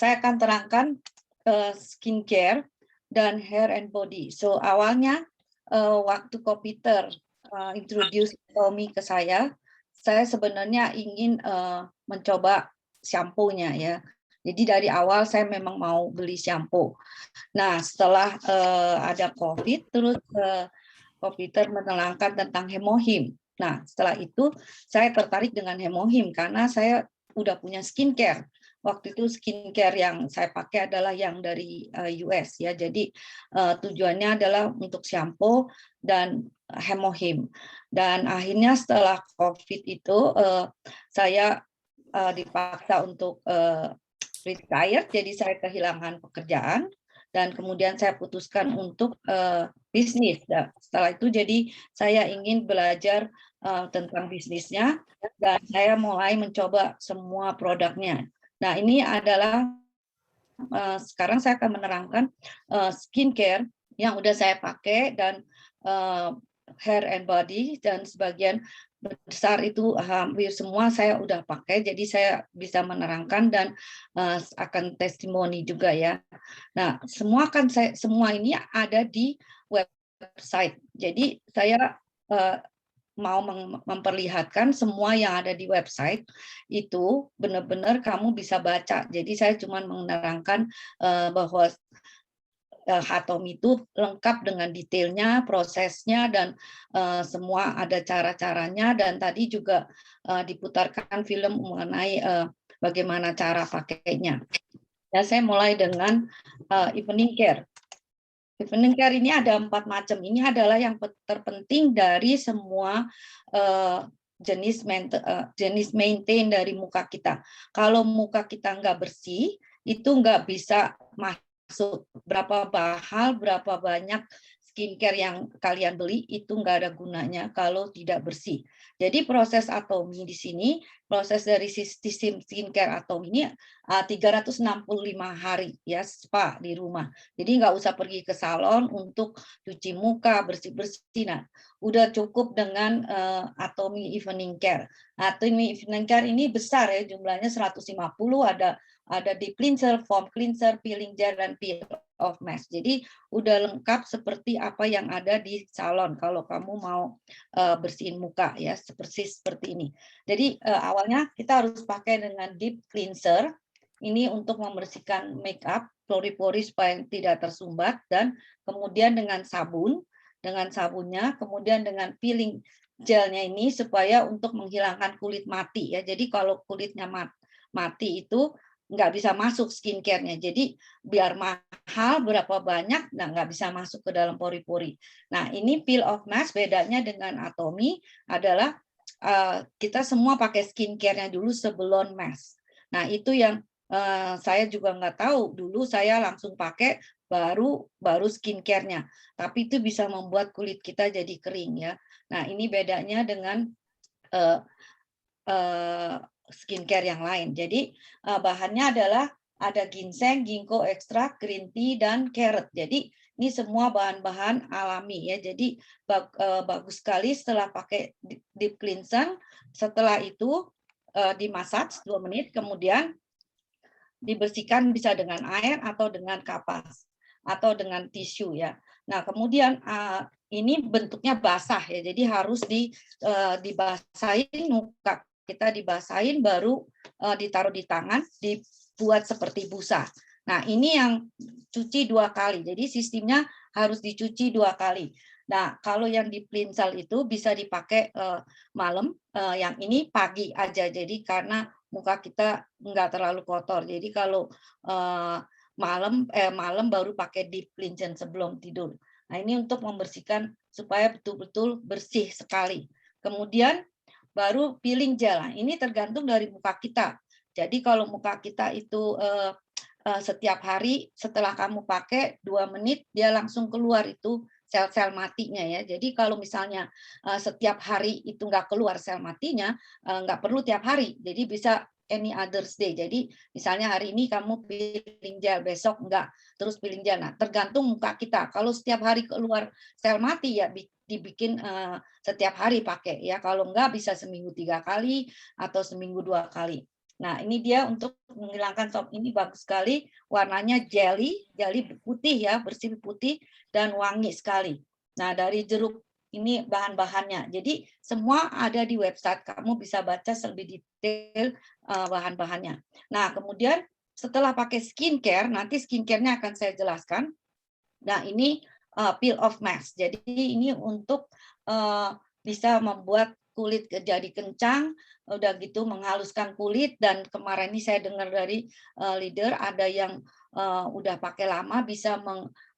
saya akan terangkan skincare dan hair and body. So awalnya waktu Kopiter introduce Tommy ke saya sebenarnya ingin mencoba shampoo-nya ya. Jadi dari awal saya memang mau beli shampoo. Nah setelah ada COVID, terus Kopiter menerangkan tentang hemohim. Nah setelah itu saya tertarik dengan hemohim karena saya udah punya skincare. Waktu itu skincare yang saya pakai adalah yang dari US ya. Jadi tujuannya adalah untuk shampoo dan hemohim. Dan akhirnya setelah COVID itu saya dipaksa untuk retire, jadi saya kehilangan pekerjaan dan kemudian saya putuskan untuk bisnis. Nah, setelah itu jadi saya ingin belajar tentang bisnisnya dan saya mulai mencoba semua produknya. Nah, ini adalah sekarang saya akan menerangkan skincare yang udah saya pakai dan hair and body, dan sebagian besar itu hampir semua saya udah pakai, jadi saya bisa menerangkan dan akan testimoni juga ya. Nah, semua ini ada di website. Jadi saya mau memperlihatkan semua yang ada di website itu benar-benar kamu bisa baca. Jadi saya cuma menerangkan bahwa Hatomi itu lengkap dengan detailnya, prosesnya, dan semua ada cara-caranya, dan tadi juga diputarkan film mengenai bagaimana cara pakainya. Ya, saya mulai dengan evening care. Evening care ini ada 4 macam. Ini adalah yang terpenting dari semua jenis maintain dari muka kita. Kalau muka kita nggak bersih, itu nggak bisa masuk. Berapa mahal, berapa banyak skincare yang kalian beli, itu nggak ada gunanya kalau tidak bersih. Jadi proses Atomi di sini, proses dari sistem skincare Atomi ini 365 hari ya spa di rumah. Jadi nggak usah pergi ke salon untuk cuci muka, bersih-bersih. Nah, udah cukup dengan Atomi Evening Care. Atomi Evening Care ini besar ya, jumlahnya 150, ada deep cleanser, foam cleanser, peeling gel, dan peel off mask. Jadi udah lengkap seperti apa yang ada di salon kalau kamu mau bersihin muka ya, seperti ini. Jadi awalnya kita harus pakai dengan deep cleanser. Ini untuk membersihkan make up, pori-pori supaya tidak tersumbat, dan kemudian dengan sabunnya, kemudian dengan peeling gelnya ini supaya untuk menghilangkan kulit mati ya. Jadi kalau kulitnya mati itu nggak bisa masuk skincare-nya. Jadi biar mahal berapa banyak, nah nggak bisa masuk ke dalam pori-pori. Nah ini peel off mask bedanya dengan Atomi adalah kita semua pakai skincare-nya dulu sebelum mask. Nah itu yang saya juga nggak tahu, dulu saya langsung pakai baru skincare-nya, tapi itu bisa membuat kulit kita jadi kering ya. Nah ini bedanya dengan skincare yang lain. Jadi bahannya adalah ada ginseng, ginkgo ekstrak, green tea, dan carrot. Jadi ini semua bahan-bahan alami ya. Jadi bagus sekali setelah pakai deep cleanser. Setelah itu dimasak 2 menit, kemudian dibersihkan bisa dengan air atau dengan kapas atau dengan tisu ya. Nah kemudian ini bentuknya basah ya, jadi harus dibasahin muka kita, dibasahin baru ditaruh di tangan, dibuat seperti busa. Nah ini yang cuci 2 kali, jadi sistemnya harus dicuci 2 kali. Nah kalau yang di cleanser itu bisa dipakai malam, yang ini pagi aja, jadi karena muka kita nggak terlalu kotor. Jadi kalau malam baru pakai deep cleanser sebelum tidur. Nah ini untuk membersihkan supaya betul-betul bersih sekali. Kemudian baru peeling gel. Nah, ini tergantung dari muka kita. Jadi kalau muka kita itu setiap hari setelah kamu pakai 2 menit dia langsung keluar itu sel-sel matinya ya. Jadi kalau misalnya setiap hari itu nggak keluar sel matinya, nggak perlu tiap hari. Jadi bisa any others day. Jadi misalnya hari ini kamu peeling gel, besok enggak, terus peeling gel. Nah, tergantung muka kita. Kalau setiap hari keluar sel mati ya dibikin setiap hari pakai ya. Kalau enggak bisa seminggu 3 kali atau seminggu 2 kali. Nah, ini dia untuk menghilangkan ini bagus sekali, warnanya jelly putih ya, bersih putih dan wangi sekali. Nah, dari jeruk ini bahan-bahannya. Jadi semua ada di website, kamu bisa baca lebih detail bahan-bahannya. Nah, kemudian setelah pakai skincare, nanti skincare-nya akan saya jelaskan. Nah, ini peel off mask. Jadi ini untuk bisa membuat kulit jadi kencang, udah gitu menghaluskan kulit. Dan kemarin ini saya dengar dari leader ada yang udah pakai lama bisa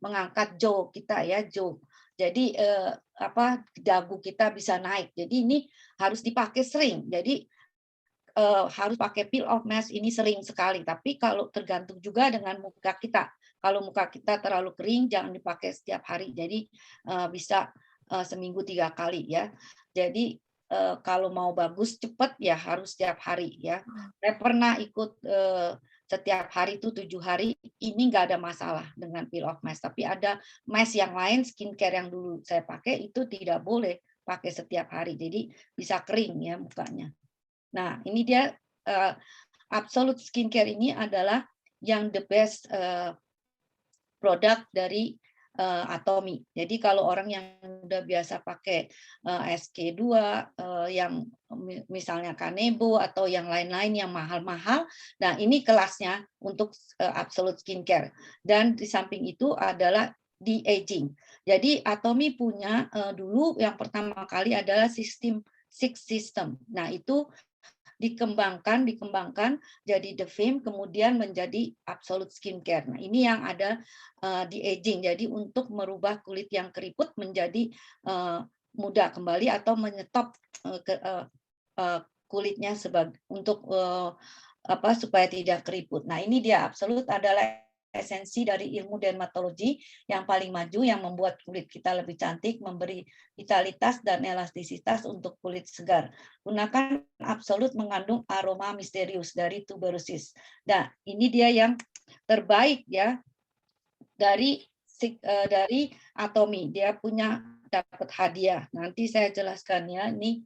mengangkat jaw kita ya, jaw. Jadi dagu kita bisa naik. Jadi ini harus dipakai sering. Jadi harus pakai peel off mask ini sering sekali. Tapi kalau tergantung juga dengan muka kita. Kalau muka kita terlalu kering, jangan dipakai setiap hari. Jadi bisa seminggu 3 kali ya. Jadi kalau mau bagus cepat ya harus setiap hari ya. Saya pernah ikut setiap hari itu 7 hari, ini nggak ada masalah dengan peel off mask. Tapi ada mask yang lain, skincare yang dulu saya pakai itu tidak boleh pakai setiap hari. Jadi bisa kering ya mukanya. Nah, ini dia Absolute Skincare ini adalah yang the best produk dari Atomy. Jadi kalau orang yang udah biasa pakai SK2 yang misalnya Kanebo atau yang lain-lain yang mahal-mahal, nah ini kelasnya untuk Absolute Skincare. Dan di samping itu adalah de-aging. Jadi Atomy punya dulu yang pertama kali adalah sistem Six System. Nah itu dikembangkan jadi The Fame kemudian menjadi Absolute Skincare. Nah, ini yang ada di aging. Jadi untuk merubah kulit yang keriput menjadi muda kembali atau menyetop kulitnya untuk supaya tidak keriput. Nah, ini dia Absolute adalah esensi dari ilmu dermatologi yang paling maju yang membuat kulit kita lebih cantik, memberi vitalitas dan elastisitas untuk kulit segar. Gunakan Absolute mengandung aroma misterius dari tuberosis. Nah, ini dia yang terbaik ya dari Atomy. Dia punya dapat hadiah. Nanti saya jelaskan ya. Ini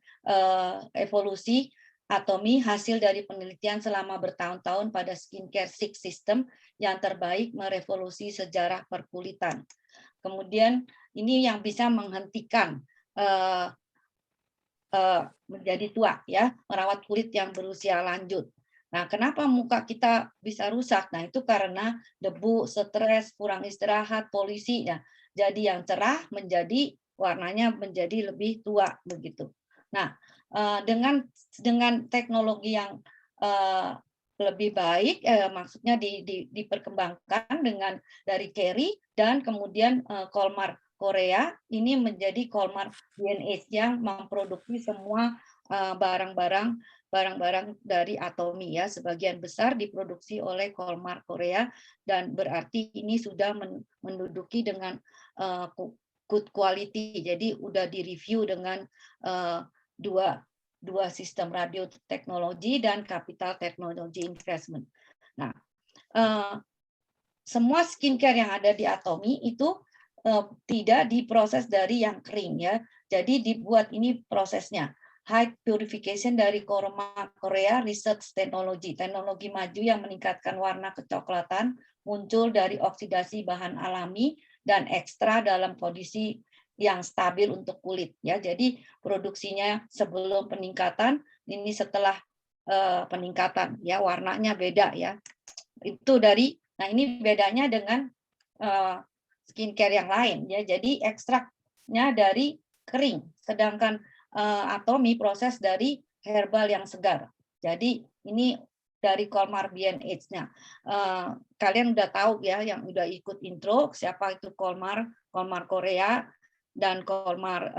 evolusi Atomy hasil dari penelitian selama bertahun-tahun pada skincare Six System yang terbaik merevolusi sejarah perkulitan. Kemudian ini yang bisa menghentikan menjadi tua ya, merawat kulit yang berusia lanjut. Nah, kenapa muka kita bisa rusak? Nah, itu karena debu, stres, kurang istirahat, polusi ya. Jadi yang cerah menjadi warnanya menjadi lebih tua begitu. Nah, dengan teknologi yang lebih baik, maksudnya diperkembangkan dengan dari Kerry dan kemudian Colmar Korea ini menjadi Colmar B&H yang memproduksi semua barang-barang dari Atomy ya, sebagian besar diproduksi oleh Colmar Korea dan berarti ini sudah menduduki dengan good quality. Jadi udah direview dengan dua sistem radio teknologi dan capital technology investment. Nah, semua skincare yang ada di Atomy itu tidak diproses dari yang kering ya. Jadi dibuat ini prosesnya high purification dari Korea Research Technology, teknologi maju yang meningkatkan warna kecoklatan muncul dari oksidasi bahan alami dan ekstra dalam kondisi yang stabil untuk kulit ya. Jadi produksinya sebelum peningkatan, ini setelah peningkatan ya, warnanya beda ya. Itu nah ini bedanya dengan skincare yang lain ya. Jadi ekstraknya dari kering, sedangkan Atomy proses dari herbal yang segar. Jadi ini dari Colmar B&H-nya. Kalian udah tahu ya, yang udah ikut intro siapa itu Colmar Korea dan Colmar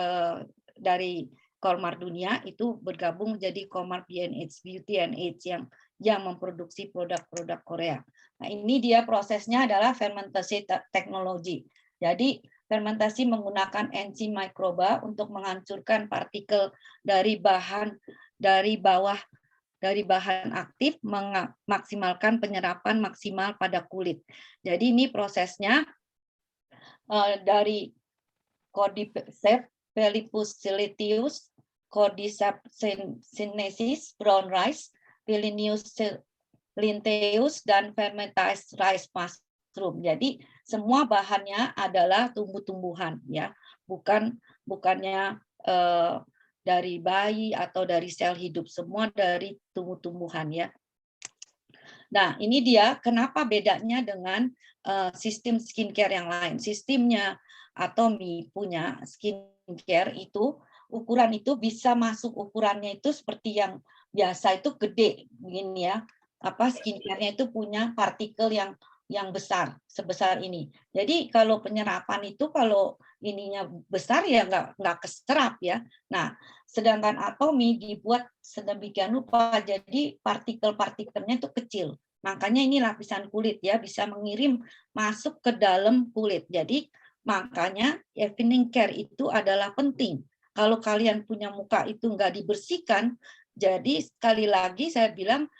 dari Colmar dunia itu bergabung jadi Colmar B&H Beauty and Age yang memproduksi produk-produk Korea. Nah, ini dia prosesnya adalah fermentasi teknologi. Jadi fermentasi menggunakan enzim mikroba untuk menghancurkan partikel dari bahan aktif, memaksimalkan penyerapan maksimal pada kulit. Jadi ini prosesnya dari Cordyceps Phylipus silicius, Cordyceps sinensis, brown rice, Pillinius linteus, dan fermentized rice mushroom. Jadi semua bahannya adalah tumbuh-tumbuhan, ya, bukannya dari bayi atau dari sel hidup, semua dari tumbuh-tumbuhan, ya. Nah, ini dia kenapa bedanya dengan sistem skincare yang lain. Sistemnya Atomy punya skincare itu ukuran itu bisa masuk, ukurannya itu seperti yang biasa itu gede begini, ya. Skincare-nya itu punya partikel yang besar sebesar ini. Jadi kalau penyerapan itu kalau ininya besar ya nggak keserap, ya. Nah, sedangkan Atomy dibuat sedemikian rupa jadi partikel-partikelnya itu kecil. Makanya ini lapisan kulit, ya, bisa mengirim masuk ke dalam kulit. Jadi makanya evening care itu adalah penting. Kalau kalian punya muka itu nggak dibersihkan, jadi sekali lagi saya bilang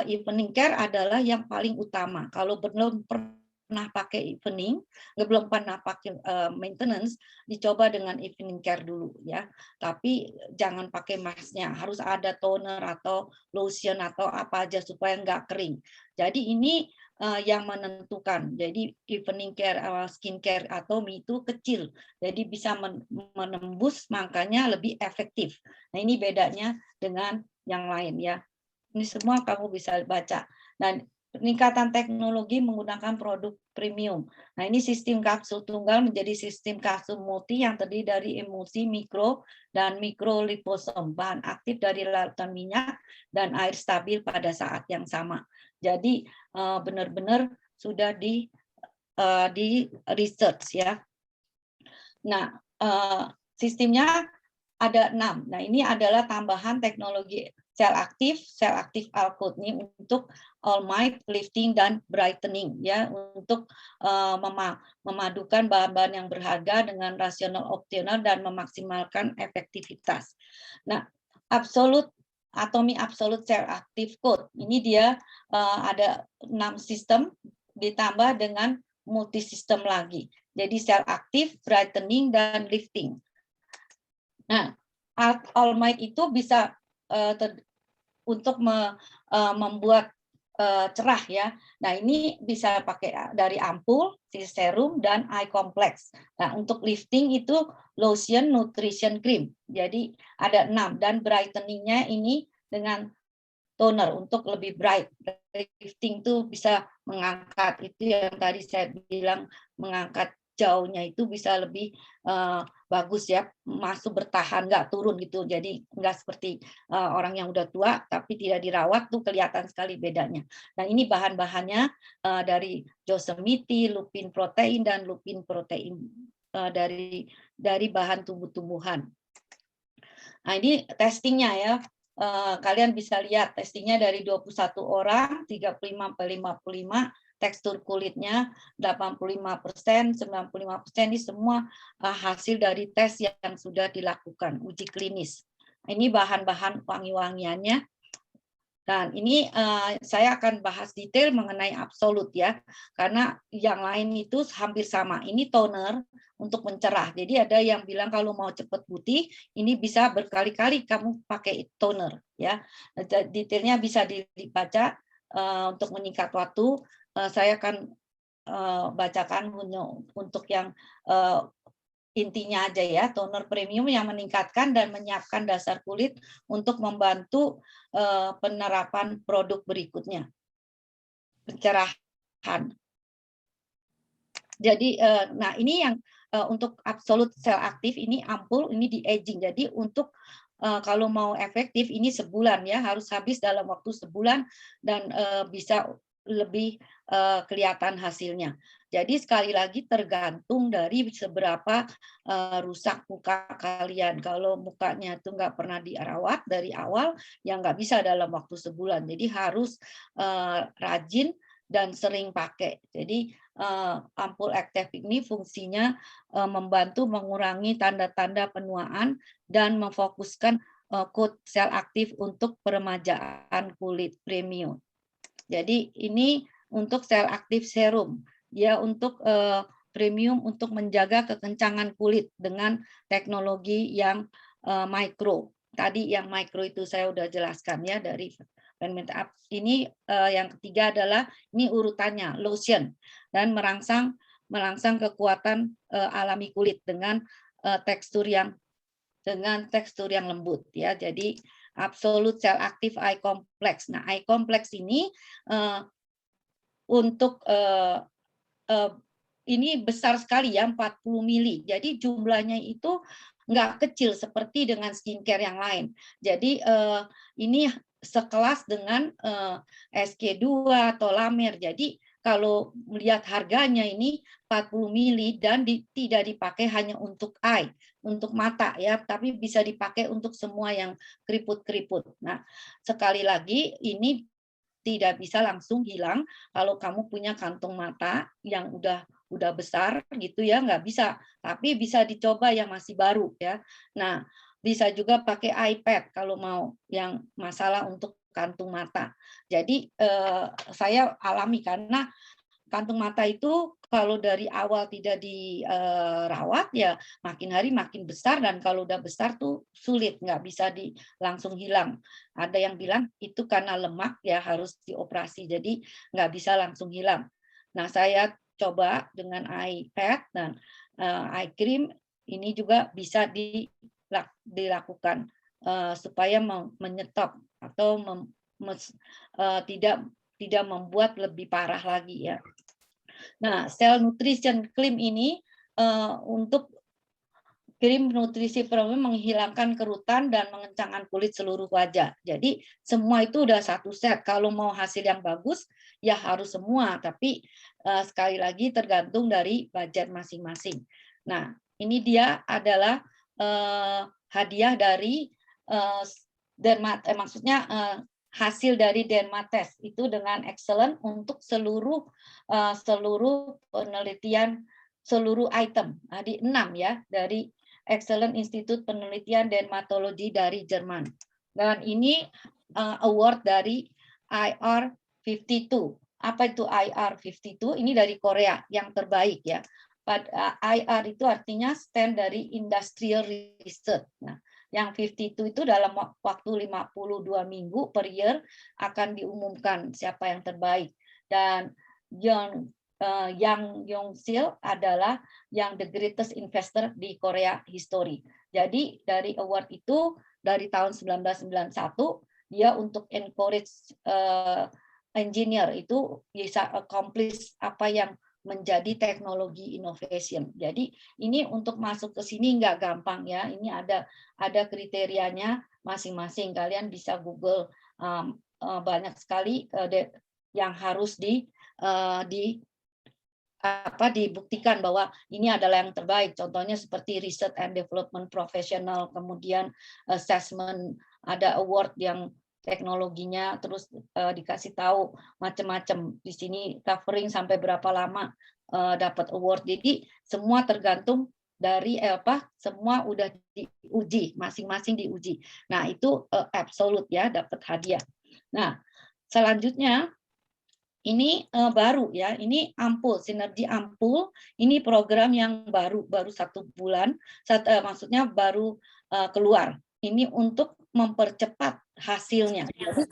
evening care adalah yang paling utama. Kalau belum pernah pakai evening, belum pernah pakai maintenance, dicoba dengan evening care dulu, ya. Tapi jangan pakai masknya, harus ada toner atau lotion atau apa aja supaya nggak kering. Jadi ini yang menentukan. Jadi evening care, skincare Atomy itu kecil, jadi bisa menembus, makanya lebih efektif. Nah, ini bedanya dengan yang lain, ya. Ini semua kamu bisa baca. Dan peningkatan teknologi menggunakan produk premium. Nah, ini sistem kapsul tunggal menjadi sistem kapsul multi yang terdiri dari emulsi, mikro, dan mikroliposom, bahan aktif dari larutan minyak dan air stabil pada saat yang sama. Jadi benar-benar sudah di research, ya. Nah, sistemnya ada 6. Nah, ini adalah tambahan teknologi sel aktif Alkut ini untuk all might, lifting, dan brightening, ya, untuk memadukan bahan-bahan yang berharga dengan rasional opsional dan memaksimalkan efektivitas. Nah, Atomy Absolute Cell Active Code ini dia ada 6 sistem ditambah dengan multi sistem lagi. Jadi sel aktif, brightening, dan lifting. Nah, All Might itu bisa untuk membuat cerah, ya. Nah, ini bisa pakai dari ampul, serum, dan eye complex. Nah, untuk lifting itu lotion, nutrition cream. Jadi ada 6, dan brightening-nya ini dengan toner untuk lebih bright. Lifting itu bisa mengangkat, itu yang tadi saya bilang, mengangkat jauhnya itu bisa lebih bagus, ya, masuk bertahan, nggak turun gitu. Jadi nggak seperti orang yang udah tua tapi tidak dirawat, tuh kelihatan sekali bedanya. Nah, ini bahan-bahannya dari Yosemite, lupin protein, dan lupin protein dari bahan tumbuh-tumbuhan. Nah, ini testingnya, ya. Kalian bisa lihat testingnya dari 21 orang, 35-55, tekstur kulitnya 85%, 95%, ini semua hasil dari tes yang sudah dilakukan, uji klinis. Ini bahan-bahan wangi-wangiannya. Dan ini saya akan bahas detail mengenai absolut, ya, karena yang lain itu hampir sama. Ini toner untuk mencerah. Jadi ada yang bilang kalau mau cepat putih, ini bisa berkali-kali kamu pakai toner, ya. Detailnya bisa dibaca untuk menyingkat waktu. Saya akan bacakan untuk yang intinya aja, ya. Toner premium yang meningkatkan dan menyiapkan dasar kulit untuk membantu penerapan produk berikutnya. Pencerahan. Jadi nah, ini yang untuk absolute sel aktif ini ampul, ini di aging. Jadi untuk kalau mau efektif ini sebulan, ya, harus habis dalam waktu sebulan dan bisa lebih kelihatan hasilnya. Jadi sekali lagi tergantung dari seberapa rusak muka kalian. Kalau mukanya itu nggak pernah dirawat dari awal, ya nggak bisa dalam waktu sebulan. Jadi harus rajin dan sering pakai. Jadi ampul aktif ini fungsinya membantu mengurangi tanda-tanda penuaan dan memfokuskan kode sel aktif untuk peremajaan kulit premium. Jadi ini untuk sel aktif serum, ya, untuk premium untuk menjaga kekencangan kulit dengan teknologi yang mikro. Tadi yang mikro itu saya udah jelaskan, ya, dari Ini yang ketiga adalah ini urutannya lotion dan merangsang kekuatan alami kulit dengan tekstur yang lembut ya. Jadi Absolute Cell Active Eye Complex. Nah, eye complex ini untuk ini besar sekali ya, 40 mili. Jadi jumlahnya itu nggak kecil seperti dengan skincare yang lain. Jadi ini sekelas dengan SK2 atau Lamer. Jadi kalau melihat harganya ini 40 mili dan tidak dipakai hanya untuk eye, untuk mata ya, tapi bisa dipakai untuk semua yang keriput-keriput. Nah, sekali lagi ini tidak bisa langsung hilang kalau kamu punya kantung mata yang udah besar gitu ya, nggak bisa. Tapi bisa dicoba yang masih baru ya. Nah, bisa juga pakai iPad kalau mau yang masalah untuk kantung mata. Jadi saya alami karena kantung mata itu kalau dari awal tidak dirawat ya makin hari makin besar, dan kalau udah besar tuh sulit, nggak bisa langsung hilang. Ada yang bilang itu karena lemak ya harus dioperasi, jadi nggak bisa langsung hilang. Nah, saya coba dengan iPad dan eye cream ini juga bisa dilakukan supaya menyetop atau tidak membuat lebih parah lagi ya. Nah, Cell Nutrition Cream ini untuk krim nutrisi premium menghilangkan kerutan dan mengencangkan kulit seluruh wajah. Jadi semua itu udah satu set. Kalau mau hasil yang bagus ya harus semua, tapi sekali lagi tergantung dari budget masing-masing. Nah, ini dia adalah hadiah dari maksudnya hasil dari Dermatest itu dengan excellent untuk seluruh penelitian, seluruh item. Di 6 ya, dari Excellent Institute Penelitian Dermatologi dari Jerman. Dan ini award dari IR52. Apa itu IR52? Ini dari Korea yang terbaik ya. IR itu artinya stand dari Industrial Research. Nah, yang 52 itu dalam waktu 52 minggu per year akan diumumkan siapa yang terbaik. Dan Yang Yong-sil adalah yang the greatest investor di Korea history. Jadi dari award itu dari tahun 1991 dia untuk encourage engineer itu bisa accomplish apa yang menjadi teknologi innovation. Jadi ini untuk masuk ke sini nggak gampang ya. Ini ada kriterianya masing-masing. Kalian bisa Google banyak sekali yang harus dibuktikan bahwa ini adalah yang terbaik. Contohnya seperti Research and Development Professional, kemudian assessment, ada award yang teknologinya, terus dikasih tahu macam-macam. Di sini covering sampai berapa lama dapat award. Jadi semua tergantung dari semua udah diuji, masing-masing diuji. Nah, itu absolute ya, dapat hadiah. Nah, selanjutnya ini baru ya, ini ampul, sinergi ampul, ini program yang baru 1 bulan, maksudnya baru keluar. Ini untuk mempercepat hasilnya. Jadi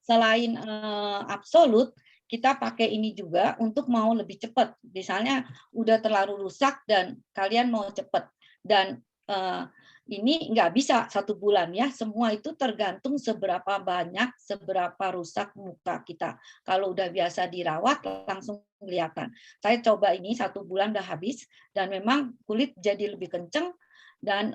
selain absolut, kita pakai ini juga untuk mau lebih cepat. Misalnya udah terlalu rusak dan kalian mau cepat, dan ini nggak bisa 1 bulan ya, semua itu tergantung seberapa banyak, seberapa rusak muka kita. Kalau udah biasa dirawat langsung kelihatan. Saya coba ini 1 bulan udah habis dan memang kulit jadi lebih kenceng dan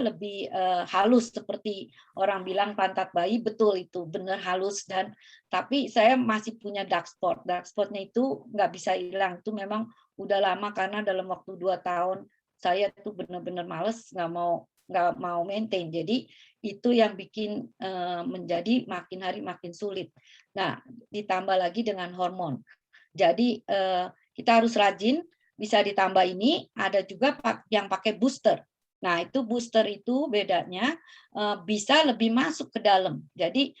lebih halus, seperti orang bilang pantat bayi, betul itu benar halus. Dan tapi saya masih punya dark spot. Dark spotnya itu nggak bisa hilang, itu memang udah lama karena dalam waktu 2 tahun saya tuh benar-benar males, nggak mau maintain. Jadi itu yang bikin menjadi makin hari makin sulit. Nah, ditambah lagi dengan hormon. Jadi kita harus rajin. Bisa ditambah ini, ada juga yang pakai booster. Nah, itu booster itu bedanya bisa lebih masuk ke dalam. Jadi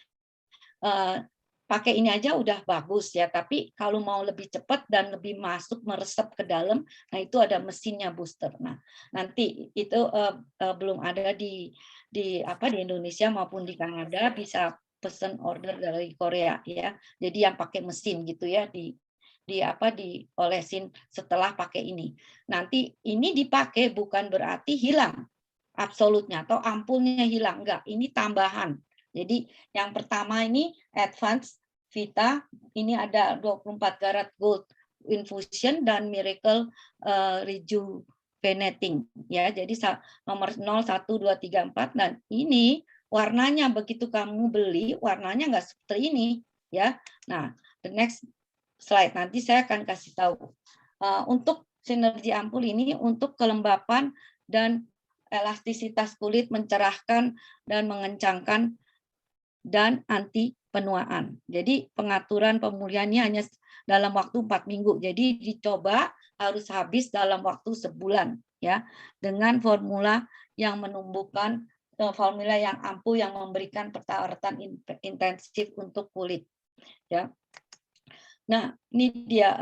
pakai ini aja udah bagus ya, tapi kalau mau lebih cepat dan lebih masuk meresap ke dalam, nah itu ada mesinnya booster. Nah, nanti itu belum ada di Indonesia maupun di Kanada, bisa pesen order dari Korea ya. Jadi yang pakai mesin gitu ya, diolesin setelah pakai ini. Nanti ini dipakai bukan berarti hilang absolutnya atau ampulnya hilang, enggak, ini tambahan. Jadi yang pertama ini Advance Vita, ini ada 24 karat gold infusion dan miracle rejuvenating ya. Jadi nomor 0, 1, 2, 3, 4, dan ini warnanya begitu kamu beli warnanya enggak seperti ini ya. Nah, the next slide nanti saya akan kasih tahu. Untuk sinergi ampul ini untuk kelembapan dan elastisitas kulit, mencerahkan dan mengencangkan dan anti penuaan. Jadi pengaturan pemulihannya hanya dalam waktu 4 minggu. Jadi dicoba harus habis dalam waktu sebulan ya, dengan formula yang menumbuhkan formula yang ampuh yang memberikan perawatan intensif untuk kulit ya. Nah, ini dia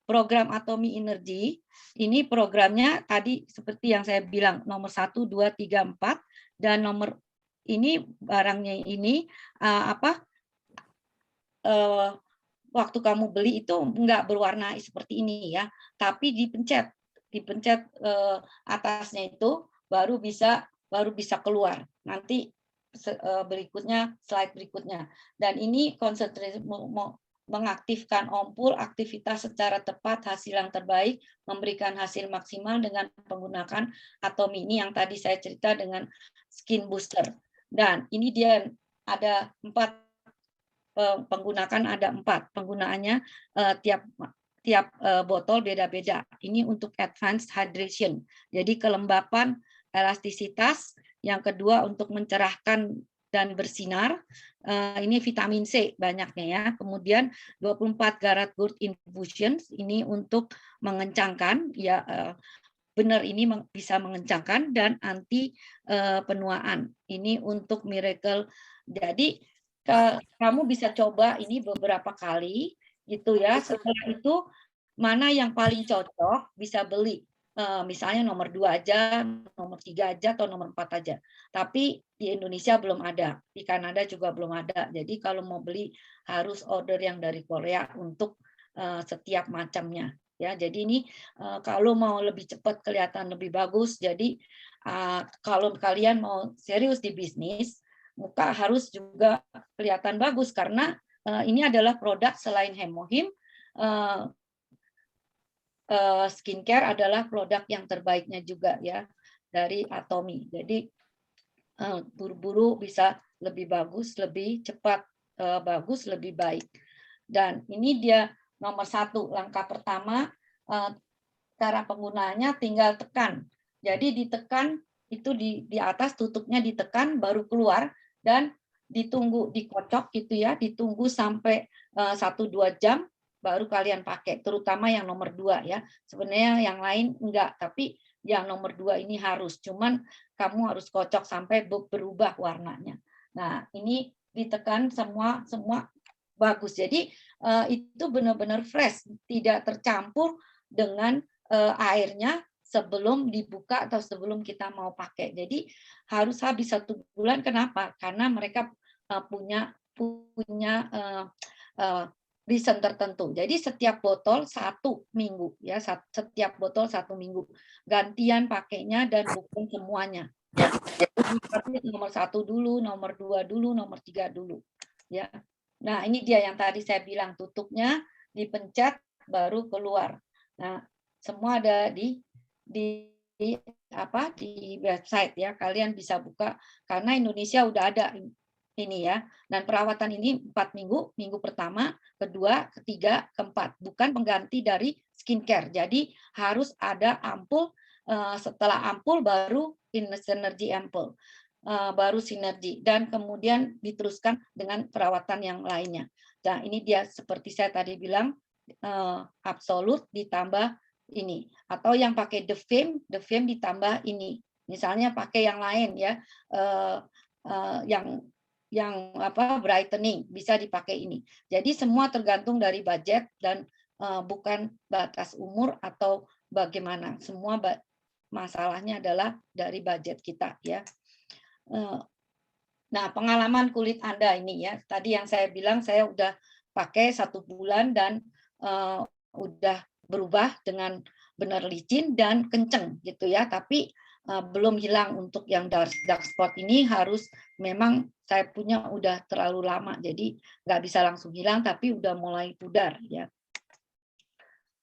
program Atomy Energy. Ini programnya tadi seperti yang saya bilang, nomor 1, 2, 3, 4, dan nomor ini barangnya ini waktu kamu beli itu enggak berwarna seperti ini ya, tapi dipencet atasnya itu baru bisa keluar. Nanti berikutnya, slide berikutnya. Dan ini konsentrasi mengaktifkan ampul, aktivitas secara tepat, hasil yang terbaik, memberikan hasil maksimal dengan menggunakan Atomy ini yang tadi saya cerita dengan skin booster. Dan ini dia ada 4 penggunaannya, tiap botol beda-beda. Ini untuk advanced hydration. Jadi kelembapan, elastisitas. Yang kedua untuk mencerahkan dan bersinar. Ini vitamin C banyaknya ya. Kemudian 24 karat gold infusions ini untuk mengencangkan ya, benar ini bisa mengencangkan dan anti penuaan. Ini untuk miracle. Jadi kamu bisa coba ini beberapa kali gitu ya. Setelah itu mana yang paling cocok bisa beli. Misalnya nomor 2 aja, nomor 3 aja, atau nomor 4 aja. Tapi di Indonesia belum ada, di Kanada juga belum ada. Jadi kalau mau beli harus order yang dari Korea untuk setiap macamnya. Ya, jadi ini kalau mau lebih cepat kelihatan lebih bagus. Jadi kalau kalian mau serius di bisnis, muka harus juga kelihatan bagus karena ini adalah produk selain Hemohim, skincare adalah produk yang terbaiknya juga ya dari Atomy. Jadi buru-buru bisa lebih bagus, lebih cepat bagus, lebih baik. Dan ini dia nomor 1, langkah pertama, cara penggunaannya tinggal tekan. Jadi ditekan itu di atas, tutupnya ditekan baru keluar dan ditunggu, dikocok gitu ya, ditunggu sampai 1-2 jam baru kalian pakai, terutama yang nomor 2 ya. Sebenarnya yang lain enggak, tapi yang nomor 2 ini harus. Cuman kamu harus kocok sampai berubah warnanya. Nah, ini ditekan semua bagus. Jadi itu benar-benar fresh, tidak tercampur dengan airnya sebelum dibuka atau sebelum kita mau pakai. Jadi harus habis 1 bulan. Kenapa? Karena mereka punya reason tertentu. Jadi setiap botol 1 minggu ya, setiap botol 1 minggu. Gantian pakainya dan bukan semuanya. Ya. Nomor 1 dulu, nomor 2 dulu, nomor 3 dulu. Ya. Nah, ini dia yang tadi saya bilang, tutupnya dipencet baru keluar. Nah, semua ada di website ya. Kalian bisa buka karena Indonesia udah ada ini ya. Dan perawatan ini 4 minggu, minggu pertama, kedua, ketiga, keempat. Bukan pengganti dari skincare. Jadi harus ada ampul, setelah ampul baru sinergi ampul. Baru sinergi dan kemudian diteruskan dengan perawatan yang lainnya. Nah, ini dia seperti saya tadi bilang, absolut ditambah ini, atau yang pakai the fame ditambah ini. Misalnya pakai yang lain ya, yang yang brightening bisa dipakai ini. Jadi semua tergantung dari budget dan bukan batas umur atau bagaimana. Semua masalahnya adalah dari budget kita ya. Nah, pengalaman kulit Anda ini ya, tadi yang saya bilang saya udah pakai 1 bulan dan udah berubah dengan benar licin dan kenceng gitu ya, tapi belum hilang. Untuk yang dark spot ini harus memang saya punya udah terlalu lama, jadi nggak bisa langsung hilang, tapi udah mulai pudar ya.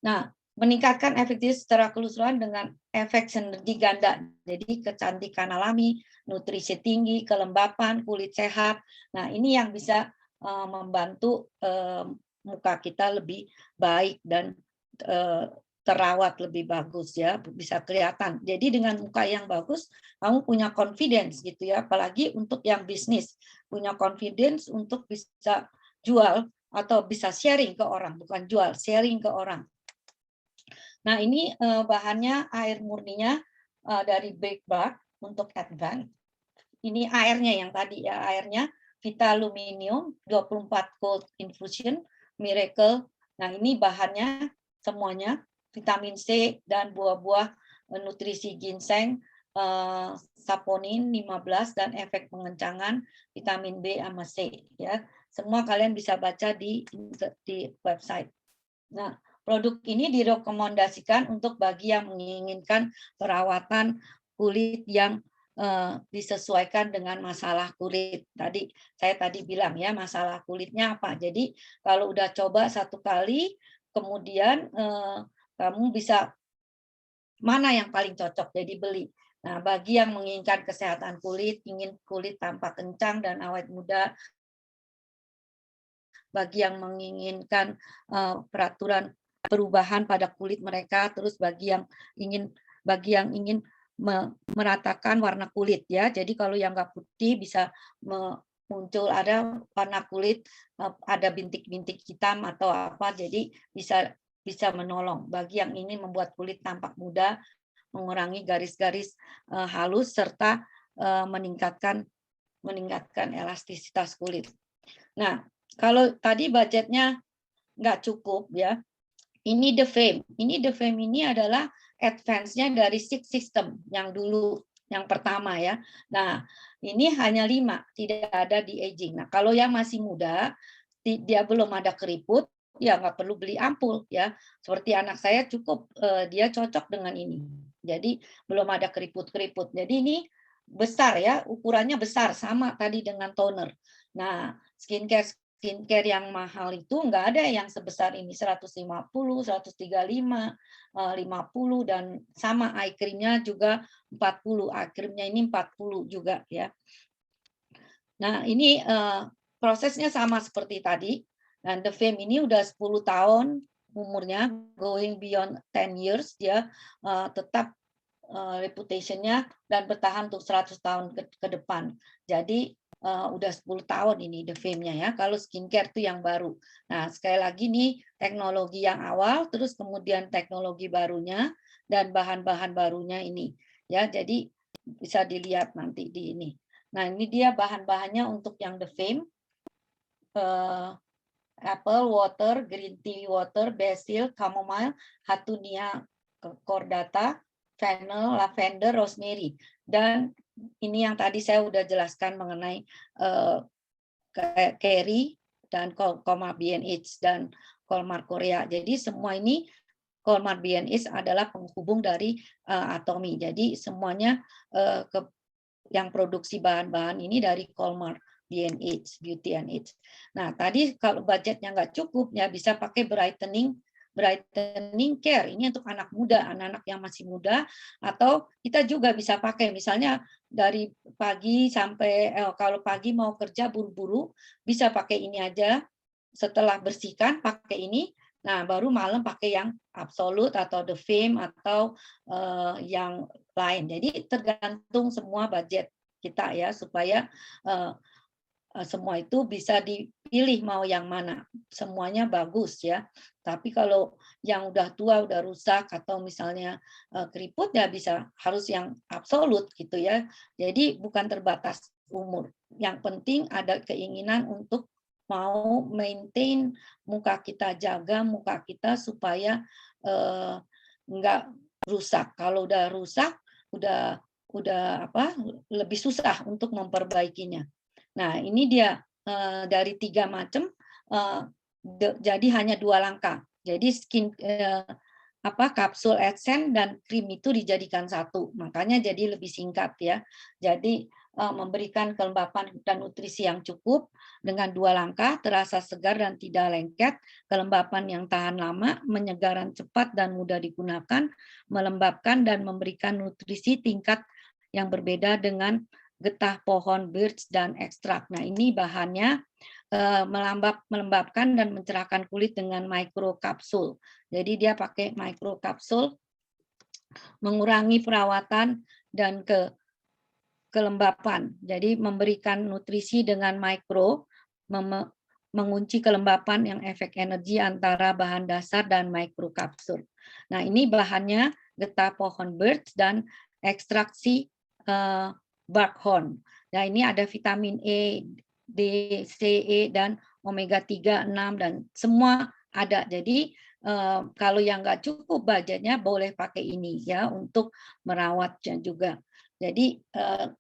Nah, meningkatkan efektivitas secara keseluruhan dengan efek sinergi ganda. Jadi kecantikan alami, nutrisi tinggi, kelembapan, kulit sehat. Nah, ini yang bisa membantu muka kita lebih baik dan terawat lebih bagus ya, bisa kelihatan. Jadi dengan muka yang bagus, kamu punya confidence gitu ya, apalagi untuk yang bisnis, punya confidence untuk bisa jual atau bisa sharing ke orang, bukan jual, sharing ke orang. Nah, ini bahannya air murninya dari Breakback untuk Advance. Ini airnya yang tadi ya, airnya Vitaluminium 24 Cold Infusion Miracle. Nah, ini bahannya semuanya vitamin C dan buah-buah nutrisi ginseng, saponin 15 dan efek pengencangan vitamin B sama C ya. Semua kalian bisa baca di website. Nah, produk ini direkomendasikan untuk bagi yang menginginkan perawatan kulit yang disesuaikan dengan masalah kulit. Saya tadi bilang ya, masalah kulitnya apa. Jadi kalau udah coba 1 kali, kemudian kamu bisa mana yang paling cocok, jadi beli. Nah, bagi yang menginginkan kesehatan kulit, ingin kulit tampak kencang dan awet muda, bagi yang menginginkan peraturan perubahan pada kulit mereka, terus bagi yang ingin meratakan warna kulit ya. Jadi kalau yang nggak putih bisa muncul ada warna kulit, ada bintik-bintik hitam atau apa, jadi bisa menolong. Bagi yang ingin membuat kulit tampak muda, mengurangi garis-garis halus serta meningkatkan elastisitas kulit. Nah, kalau tadi budgetnya nggak cukup ya, ini The Fame. The Fame ini adalah advance-nya dari Six System yang dulu, yang pertama ya. Nah, ini hanya 5, tidak ada di aging. Nah, kalau yang masih muda, dia belum ada keriput, ya nggak perlu beli ampul ya. Seperti anak saya cukup, dia cocok dengan ini. Jadi belum ada keriput-keriput. Jadi ini besar ya, ukurannya besar, sama tadi dengan toner. Nah, skincare yang mahal itu nggak ada yang sebesar ini, 150, 135, 50, dan sama eye cream-nya juga 40. Eye cream-nya ini 40 juga ya. Nah, ini prosesnya sama seperti tadi. Dan The Fame ini udah 10 tahun umurnya, going beyond 10 years, dia tetap reputation-nya dan bertahan untuk 100 tahun ke depan. Jadi udah 10 tahun ini The Fame-nya ya. Kalau skincare itu yang baru. Nah, sekali lagi nih teknologi yang awal, terus kemudian teknologi barunya dan bahan-bahan barunya ini ya. Jadi bisa dilihat nanti di ini. Nah, ini dia bahan-bahannya untuk yang The Fame. Apple water, green tea water, basil, chamomile, hatunia cordata, fennel, lavender, rosemary. Dan ini yang tadi saya udah jelaskan mengenai Kerry dan Colmar B&H dan Colmar Korea. Jadi semua ini Colmar B&H adalah penghubung dari Atomy. Jadi semuanya yang produksi bahan-bahan ini dari Colmar B&H, Beauty and Age. Nah, tadi kalau budgetnya nggak cukup, ya bisa pakai brightening care. Ini untuk anak muda, anak-anak yang masih muda, atau kita juga bisa pakai misalnya dari pagi sampai kalau pagi mau kerja buru-buru bisa pakai ini aja. Setelah bersihkan pakai ini. Nah, baru malam pakai yang Absolute atau The Fame atau yang lain. Jadi tergantung semua budget kita ya, supaya semua itu bisa dipilih mau yang mana. Semuanya bagus ya. Tapi kalau yang udah tua, udah rusak atau misalnya keriput ya bisa harus yang absolut gitu ya. Jadi bukan terbatas umur. Yang penting ada keinginan untuk mau maintain muka kita, jaga muka kita supaya enggak rusak. Kalau udah rusak, udah lebih susah untuk memperbaikinya. Nah, ini dia dari 3 macam jadi hanya 2 langkah. Jadi kapsul essence dan krim itu dijadikan satu. Makanya jadi lebih singkat ya. Jadi memberikan kelembapan dan nutrisi yang cukup dengan 2 langkah, terasa segar dan tidak lengket, kelembapan yang tahan lama, menyegaran cepat dan mudah digunakan, melembabkan dan memberikan nutrisi tingkat yang berbeda dengan getah pohon birch dan ekstrak. Nah, ini bahannya melembabkan dan mencerahkan kulit dengan mikrokapsul. Jadi dia pakai mikrokapsul, mengurangi perawatan dan kelembapan. Jadi memberikan nutrisi dengan mikro, mengunci kelembapan yang efek energi antara bahan dasar dan mikrokapsul. Nah, ini bahannya getah pohon birch dan ekstraksi buckhorn. Nah, ini ada vitamin E, D, C, E, dan omega 3, 6, dan semua ada. Jadi kalau yang nggak cukup budgetnya boleh pakai ini ya untuk merawatnya juga. Jadi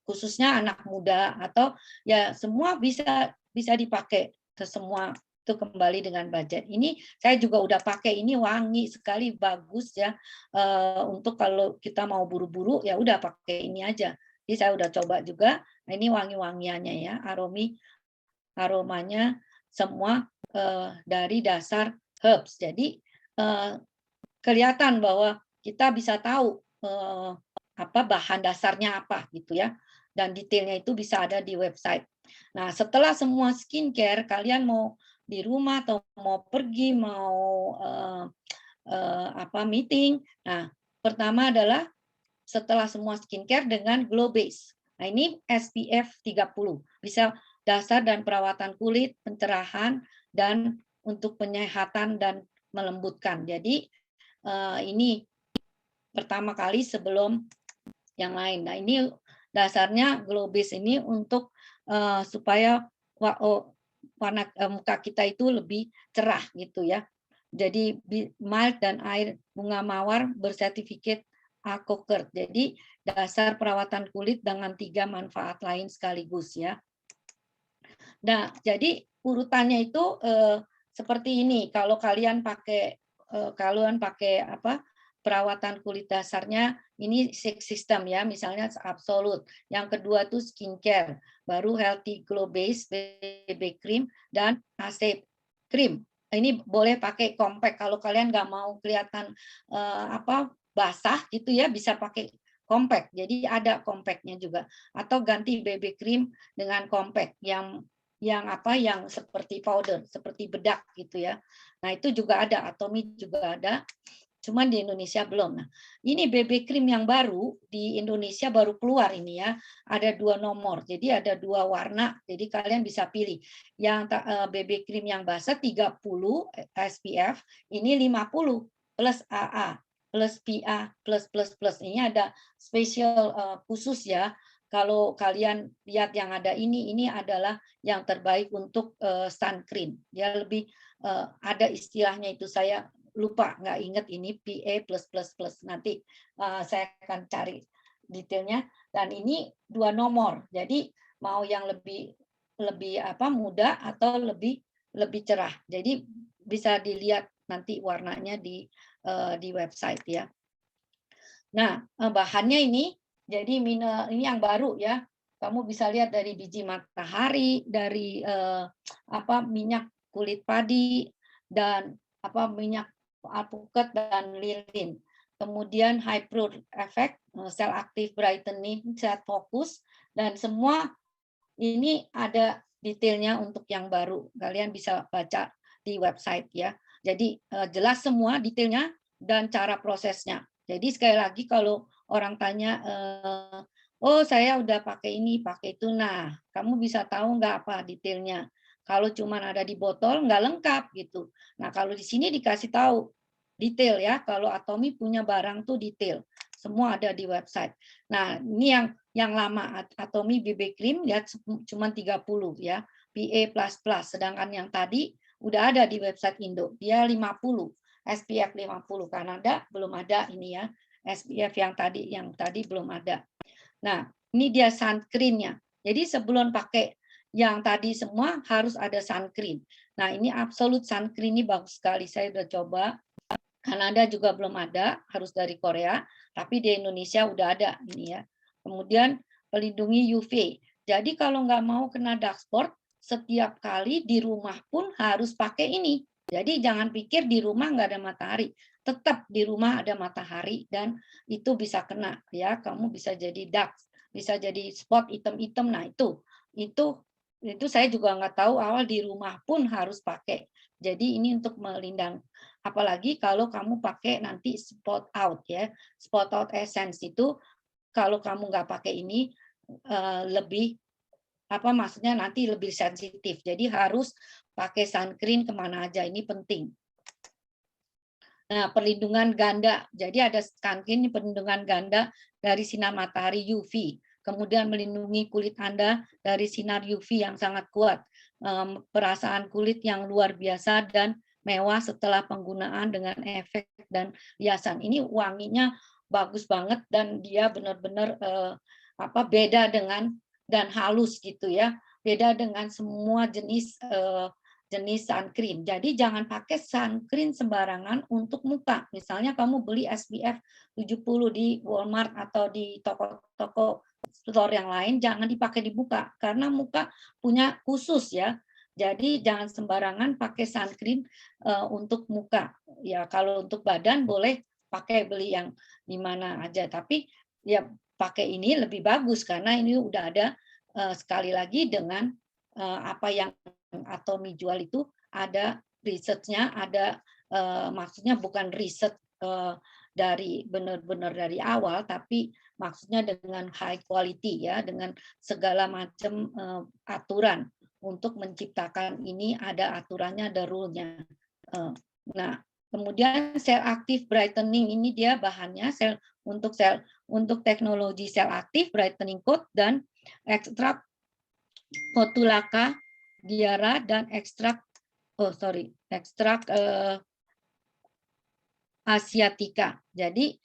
khususnya anak muda atau ya semua bisa dipakai ke semua, itu kembali dengan budget. Ini saya juga udah pakai, ini wangi sekali, bagus ya. Untuk kalau kita mau buru-buru ya udah pakai ini aja. Jadi saya udah coba juga. Nah, ini wangi-wangiannya ya, aromanya semua dari dasar herbs. Jadi kelihatan bahwa kita bisa tahu bahan dasarnya apa gitu ya, dan detailnya itu bisa ada di website. Nah, setelah semua skincare, kalian mau di rumah atau mau pergi, mau meeting. Nah, pertama adalah setelah semua skincare dengan glow base. Nah, ini SPF 30. Bisa dasar dan perawatan kulit, pencerahan, dan untuk penyehatan dan melembutkan. Jadi ini pertama kali sebelum yang lain. Nah, ini dasarnya glow base ini untuk supaya warna muka kita itu lebih cerah gitu ya. Jadi mild dan air bunga mawar bersertifikat Acocert. Jadi dasar perawatan kulit dengan 3 manfaat lain sekaligus ya. Nah, jadi urutannya itu seperti ini. Kalau kalian pakai perawatan kulit dasarnya, ini 6 system ya, misalnya absolute. Yang kedua itu skincare, baru healthy glow base, BB cream, dan AC cream. Ini boleh pakai compact kalau kalian nggak mau kelihatan basah gitu ya, bisa pakai compact. Jadi ada compactnya juga. Atau ganti BB cream dengan compact yang seperti powder, seperti bedak gitu ya. Nah, itu juga ada, Atomy juga ada. Cuman di Indonesia belum. Nah, ini BB cream yang baru di Indonesia baru keluar ini ya. Ada 2 nomor. Jadi ada 2 warna. Jadi kalian bisa pilih. Yang BB cream yang basah 30 SPF, ini 50 plus AA, plus PA, plus. Ini ada spesial khusus ya. Kalau kalian lihat yang ada ini adalah yang terbaik untuk sun cream. Dia lebih ada istilahnya itu, saya lupa, nggak inget ini PA plus. Nanti saya akan cari detailnya. Dan ini 2 nomor. Jadi mau yang lebih muda atau lebih cerah. Jadi bisa dilihat nanti warnanya di website ya. Nah, bahannya ini jadi ini yang baru ya. Kamu bisa lihat dari biji matahari, dari minyak kulit padi, dan minyak alpukat dan lilin. Kemudian high pro effect, sel aktif brightening, set fokus, dan semua ini ada detailnya untuk yang baru. Kalian bisa baca di website ya. Jadi jelas semua detailnya dan cara prosesnya. Jadi sekali lagi kalau orang tanya, oh saya udah pakai ini, pakai itu, nah kamu bisa tahu nggak apa detailnya. Kalau cuma ada di botol nggak lengkap gitu. Nah kalau di sini dikasih tahu detail ya. Kalau Atomy punya barang tuh detail, semua ada di website. Nah, ini yang lama Atomy BB Cream lihat cuma 30 ya, PA++, sedangkan yang tadi udah ada di website Indo, dia 50, SPF 50. Kanada belum ada ini ya, SPF yang tadi belum ada. Nah, ini dia sunscreen-nya. Jadi sebelum pakai yang tadi semua harus ada sunscreen. Nah, ini Absolute Sunscreen ini bagus sekali, saya udah coba. Kanada juga belum ada, harus dari Korea, tapi di Indonesia udah ada ini ya. Kemudian pelindungi UV. Jadi kalau nggak mau kena dark spot, setiap kali di rumah pun harus pakai ini. Jadi jangan pikir di rumah nggak ada matahari, tetap di rumah ada matahari dan itu bisa kena ya. Kamu bisa jadi dark, bisa jadi spot hitam-hitam. Nah itu saya juga nggak tahu awal di rumah pun harus pakai. Jadi ini untuk melindang. Apalagi kalau kamu pakai nanti spot out ya, spot out essence itu kalau kamu nggak pakai ini lebih maksudnya nanti lebih sensitif. Jadi harus pakai sunscreen kemana aja, ini penting. Nah, perlindungan ganda. Jadi ada sunscreen perlindungan ganda dari sinar matahari UV. Kemudian melindungi kulit Anda dari sinar UV yang sangat kuat. Perasaan kulit yang luar biasa dan mewah setelah penggunaan dengan efek dan hiasan. Ini wanginya bagus banget dan dia benar-benar beda dengan dan halus gitu ya. Beda dengan semua jenis sunscreen. Jadi jangan pakai sunscreen sembarangan untuk muka. Misalnya kamu beli SPF 70 di Walmart atau di toko-toko store yang lain, jangan dipakai di muka karena muka punya khusus ya. Jadi jangan sembarangan pakai sunscreen untuk muka. Ya kalau untuk badan boleh pakai beli yang di mana aja, tapi ya pakai ini lebih bagus karena ini udah ada sekali lagi dengan apa yang Atomy jual itu ada risetnya, ada maksudnya bukan riset dari benar-benar dari awal, tapi maksudnya dengan high quality ya, dengan segala macam aturan untuk menciptakan ini, ada aturannya, ada rule-nya. Nah, kemudian sel aktif brightening ini dia bahannya untuk teknologi sel aktif brightening coat dan ekstrak Photulacca diara dan ekstrak asiatica. Jadi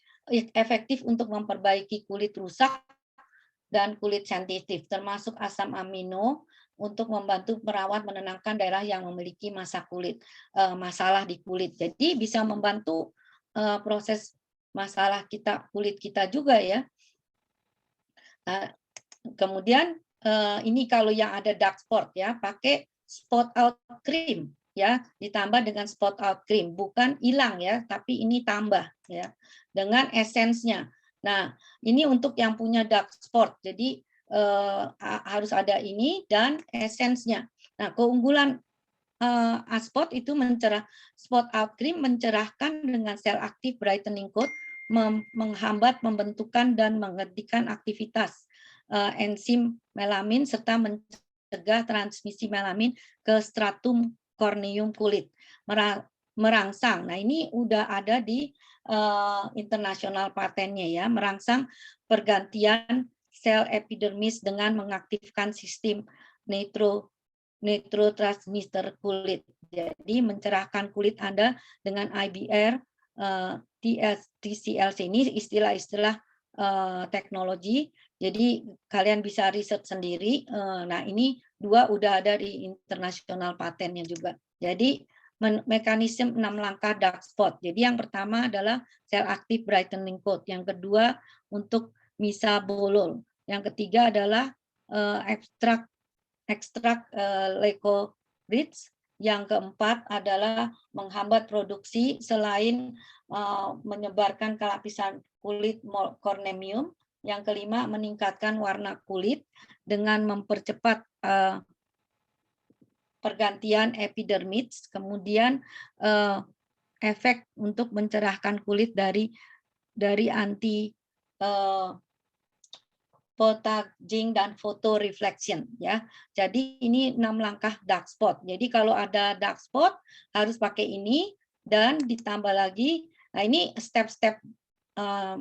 efektif untuk memperbaiki kulit rusak dan kulit sensitif, termasuk asam amino untuk membantu merawat menenangkan daerah yang memiliki masalah di kulit. Jadi bisa membantu proses masalah kulit kita juga ya. Kemudian ini kalau yang ada dark spot ya, pakai spot out cream ya, ditambah dengan spot out cream, bukan hilang ya, tapi ini tambah ya dengan esensnya. Nah, ini untuk yang punya dark spot. Jadi harus ada ini dan esensnya. Nah, keunggulan Aspot itu spot out cream mencerahkan dengan sel aktif brightening coat, menghambat pembentukan dan menghentikan aktivitas enzim melamin serta mencegah transmisi melamin ke stratum corneum kulit, merangsang. Nah, ini udah ada di internasional patennya ya, merangsang pergantian sel epidermis dengan mengaktifkan sistem neurotransmitter kulit. Jadi mencerahkan kulit Anda dengan IBR, TCLC ini istilah-istilah teknologi. Jadi kalian bisa riset sendiri. Nah ini dua udah ada di internasional patennya juga. Jadi mekanisme 6 langkah dark spot. Jadi yang pertama adalah sel aktif brightening coat. Yang kedua untuk misabolol. Yang ketiga adalah ekstrak leukotrienes. Yang keempat adalah menghambat produksi selain menyebarkan ke lapisan kulit corneum. Yang kelima meningkatkan warna kulit dengan mempercepat pergantian epidermis. Kemudian efek untuk mencerahkan kulit dari anti photaging dan photoreflection ya. Jadi ini 6 langkah dark spot. Jadi kalau ada dark spot harus pakai ini dan ditambah lagi. Nah, ini step-step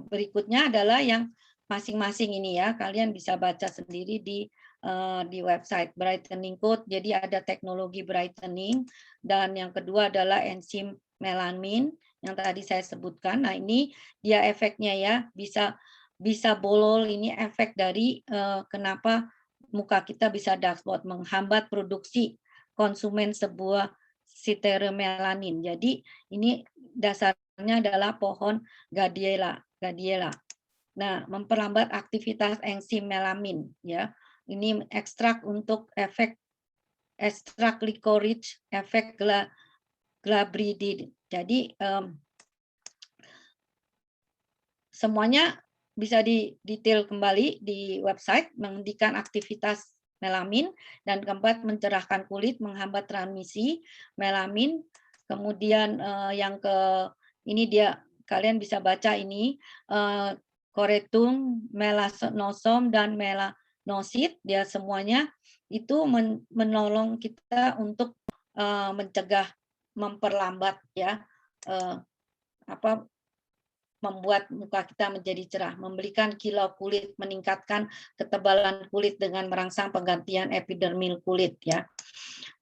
berikutnya adalah yang masing-masing ini ya, kalian bisa baca sendiri di website Brightening Code. Jadi ada teknologi brightening, dan yang kedua adalah enzim melanin yang tadi saya sebutkan. Nah, ini dia efeknya ya, bisa bolol. Ini efek dari kenapa muka kita bisa dark spot, menghambat produksi konsumen sebuah siteromelanin. Jadi ini dasarnya adalah pohon Gadiela. Nah, memperlambat aktivitas enzim melamin ya. Ini ekstrak untuk efek ekstrak licorice, efek glabridin. Jadi semuanya bisa didetail kembali di website. Menghentikan aktivitas melamin, dan keempat mencerahkan kulit, menghambat transmisi melamin. Kemudian yang ini dia, kalian bisa baca ini koretum, melanosom, dan melanosit, dia semuanya itu menolong kita untuk mencegah, memperlambat ya membuat muka kita menjadi cerah, memberikan kilau kulit, meningkatkan ketebalan kulit dengan merangsang penggantian epidermil kulit ya.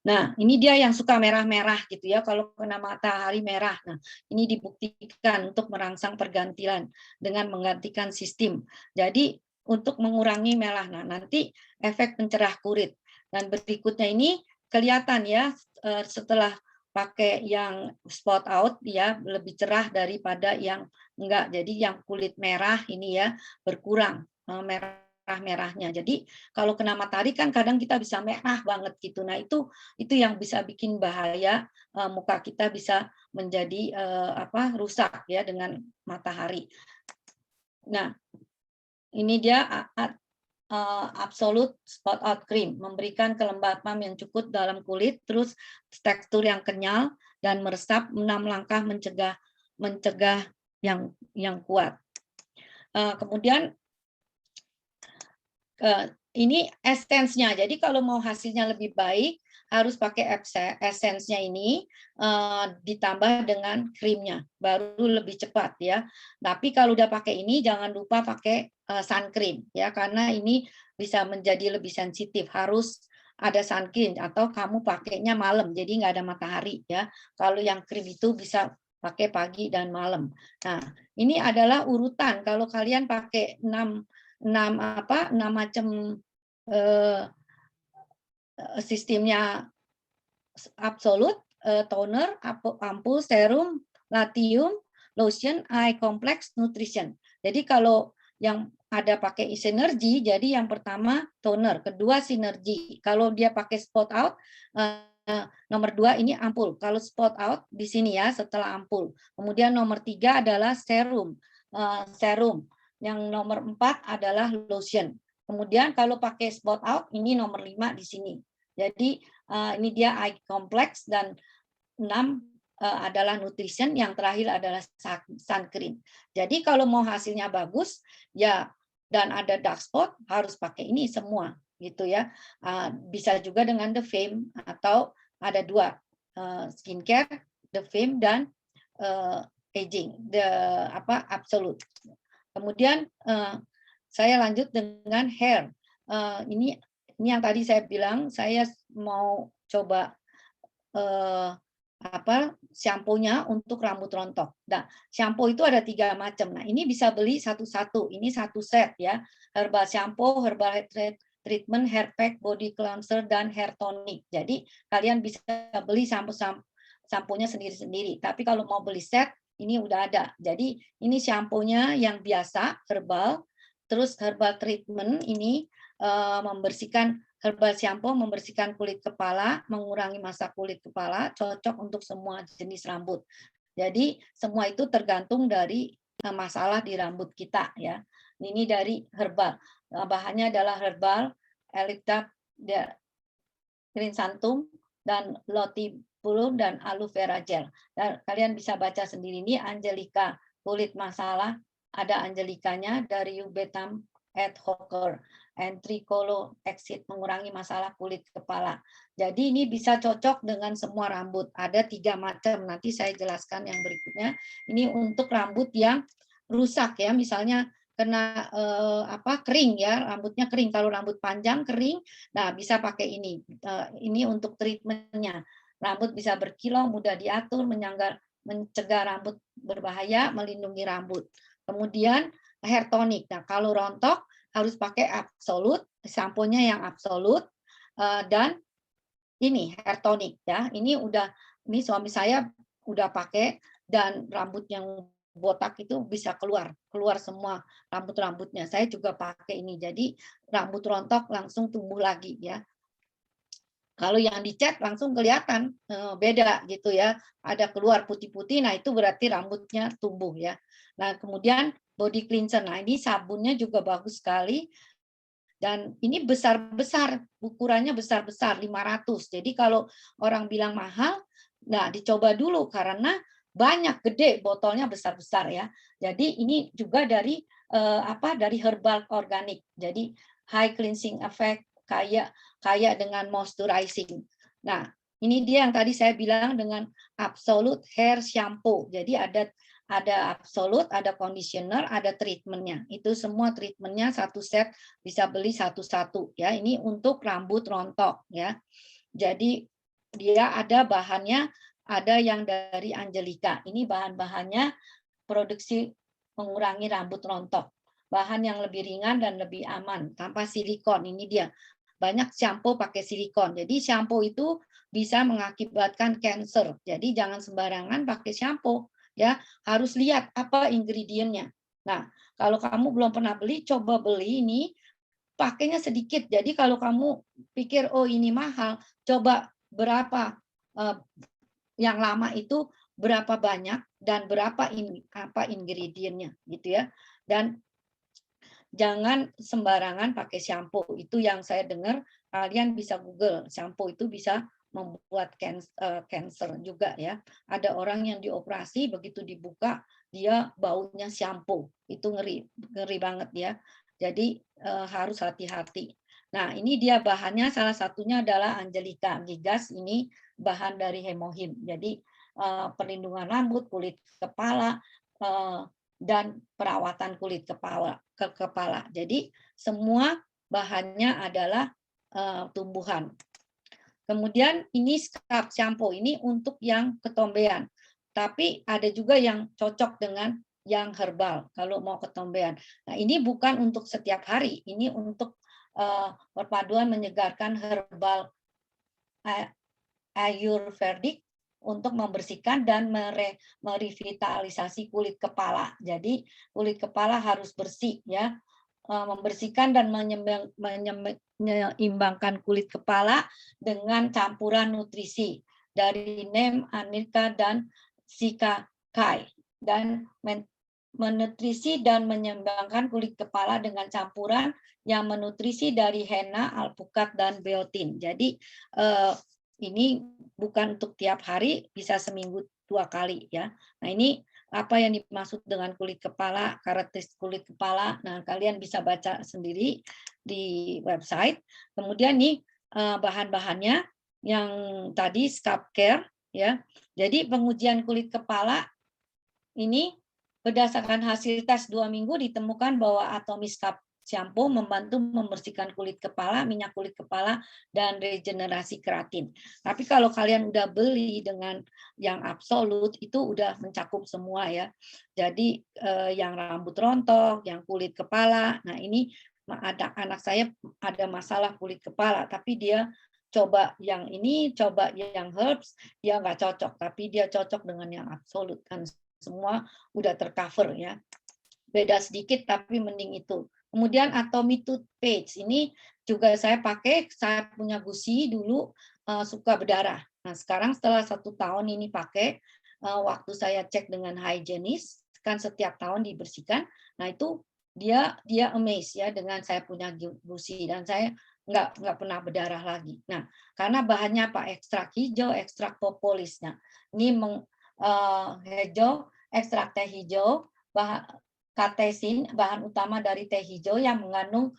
Nah, ini dia yang suka merah-merah gitu ya, kalau kena matahari merah. Nah, ini dibuktikan untuk merangsang pergantian dengan menggantikan sistem. Jadi untuk mengurangi melah. Nah, nanti efek pencerah kulit. Dan berikutnya ini kelihatan ya, setelah pakai yang spot out ya, lebih cerah daripada yang enggak. Jadi yang kulit merah ini ya berkurang merah-merahnya. Jadi kalau kena matahari kan kadang kita bisa merah banget gitu. Nah, itu yang bisa bikin bahaya, muka kita bisa menjadi rusak ya dengan matahari. Nah, ini dia Absolute Spot Out Cream, memberikan kelembapan yang cukup dalam kulit, terus tekstur yang kenyal dan meresap, 6 langkah mencegah yang kuat. Kemudian ini esensnya. Jadi kalau mau hasilnya lebih baik harus pakai esensnya ini ditambah dengan krimnya, baru lebih cepat ya. Tapi kalau udah pakai ini jangan lupa pakai sun cream ya, karena ini bisa menjadi lebih sensitif. Harus ada sun cream atau kamu pakainya malam, jadi nggak ada matahari ya. Kalau yang krim itu bisa pakai pagi dan malam. Nah, ini adalah urutan. Kalau kalian pakai 6 macam sistemnya absolute, toner, ampul, serum, latium, lotion, eye complex, nutrition. Jadi kalau yang ada pakai sinergi, jadi yang pertama toner, kedua sinergi. Kalau dia pakai spot out, nomor 2 ini ampul. Kalau spot out di sini ya setelah ampul. Kemudian nomor 3 adalah serum. Yang nomor 4 adalah lotion. Kemudian kalau pakai spot out ini nomor 5 di sini. Jadi ini dia eye complex, dan 6 adalah nutrition, yang terakhir adalah sun cream. Jadi kalau mau hasilnya bagus ya dan ada dark spot harus pakai ini semua gitu ya. Bisa juga dengan The Fame, atau ada 2 skincare, The Fame dan aging, Absolute. Kemudian saya lanjut dengan hair. Ini yang tadi saya bilang, saya mau coba shampoo-nya untuk rambut rontok. Nah, shampoo itu ada 3 macam. Nah, ini bisa beli satu-satu. Ini satu set ya. Herbal shampoo, herbal hair treatment, hair pack, body cleanser, dan hair tonic. Jadi kalian bisa beli shampoo-nya sendiri-sendiri. Tapi kalau mau beli set, ini udah ada. Jadi ini shampoo-nya yang biasa, herbal. Terus herbal treatment ini membersihkan, herbal shampoo membersihkan kulit kepala, mengurangi masa kulit kepala, cocok untuk semua jenis rambut. Jadi semua itu tergantung dari masalah di rambut kita ya. Ini dari herbal. Bahannya adalah herbal, eucalyptus, chrysanthemum, dan lotibulum, dan aloe vera gel. Dan kalian bisa baca sendiri, ini Angelica kulit masalah, ada Angelicanya dari Ubetam ad hocer, and Tricolo exit, mengurangi masalah kulit kepala. Jadi ini bisa cocok dengan semua rambut. Ada 3 macam, nanti saya jelaskan yang berikutnya. Ini untuk rambut yang rusak ya, misalnya kena kering ya, rambutnya kering. Kalau rambut panjang kering, nah bisa pakai ini. Ini untuk treatmentnya. Rambut bisa berkilau, mudah diatur, mencegah rambut berbahaya, melindungi rambut. Kemudian hair tonic. Nah, kalau rontok harus pakai absolut, sampo-nya yang absolut, dan ini hair tonic ya. Ini suami saya udah pakai, dan rambut yang botak itu bisa keluar semua rambut-rambutnya. Saya juga pakai ini. Jadi rambut rontok langsung tumbuh lagi ya. Kalau yang dicat langsung kelihatan beda gitu ya. Ada keluar putih-putih, nah itu berarti rambutnya tumbuh ya. Nah, kemudian body cleanser. Nah, ini sabunnya juga bagus sekali. Dan ini besar-besar, ukurannya besar-besar, 500. Jadi kalau orang bilang mahal, nah dicoba dulu karena banyak, gede, botolnya besar-besar ya. Jadi ini juga dari herbal organik. Jadi high cleansing effect, kaya dengan moisturizing. Nah, ini dia yang tadi saya bilang dengan absolute hair shampoo. Jadi ada absolut, ada conditioner, ada treatmentnya. Itu semua treatmentnya satu set, bisa beli satu-satu ya. Ini untuk rambut rontok ya. Jadi dia ada bahannya, ada yang dari Angelica. Ini bahan-bahannya produksi mengurangi rambut rontok. Bahan yang lebih ringan dan lebih aman, tanpa silikon. Ini dia. Banyak shampoo pakai silikon. Jadi shampoo itu bisa mengakibatkan cancer. Jadi jangan sembarangan pakai shampoo ya, harus lihat apa ingredientnya. Nah, kalau kamu belum pernah beli, coba beli ini, pakainya sedikit. Jadi kalau kamu pikir oh ini mahal, coba berapa yang lama itu berapa banyak dan berapa ingredientnya gitu ya. Dan jangan sembarangan pakai shampoo. Itu yang saya dengar, kalian bisa Google, shampoo itu bisa membuat cancer juga ya. Ada orang yang dioperasi, begitu dibuka dia baunya shampoo. Itu ngeri banget ya. Jadi harus hati-hati. Nah, ini dia bahannya, salah satunya adalah Angelica Gigas. Ini bahan dari Hemohim. Jadi perlindungan rambut, kulit kepala, dan perawatan kulit kepala. Jadi semua bahannya adalah tumbuhan. Kemudian ini scalp shampoo, ini untuk yang ketombean. Tapi ada juga yang cocok dengan yang herbal kalau mau ketombean. Nah, ini bukan untuk setiap hari, ini untuk perpaduan menyegarkan herbal ayurvedik untuk membersihkan dan merevitalisasi kulit kepala. Jadi kulit kepala harus bersih ya, membersihkan dan menyeimbangkan kulit kepala dengan campuran nutrisi dari neem, anika, dan sicakai, dan menutrisi dan menyeimbangkan kulit kepala dengan campuran yang menutrisi dari henna, alpukat, dan biotin. Jadi ini bukan untuk tiap hari, bisa seminggu 2 kali ya. Nah, ini apa yang dimaksud dengan kulit kepala, karakteristik kulit kepala. Nah, kalian bisa baca sendiri di website. Kemudian nih bahan-bahannya yang tadi scalp care ya. Jadi pengujian kulit kepala ini berdasarkan hasil tes 2 minggu ditemukan bahwa Atomy Scalp Shampoo membantu membersihkan kulit kepala, minyak kulit kepala, dan regenerasi keratin. Tapi kalau kalian udah beli dengan yang absolut, itu udah mencakup semua ya. Jadi yang rambut rontok, yang kulit kepala, nah ini ada anak saya ada masalah kulit kepala, tapi dia coba yang ini, coba yang herbs, dia nggak cocok, tapi dia cocok dengan yang absolut kan semua udah tercover ya. Beda sedikit tapi mending itu. Kemudian Atomy Toothpaste ini juga saya pakai, saya punya gusi dulu suka berdarah. Nah, sekarang setelah 1 tahun ini pakai, waktu saya cek dengan higienis kan setiap tahun dibersihkan. Nah, itu dia amazed ya dengan saya punya gusi, dan saya nggak pernah berdarah lagi. Nah, karena bahannya apa? Ekstrak hijau, ekstrak propolisnya. Ini hijau, ekstrak teh hijau, katesin, bahan utama dari teh hijau yang mengandung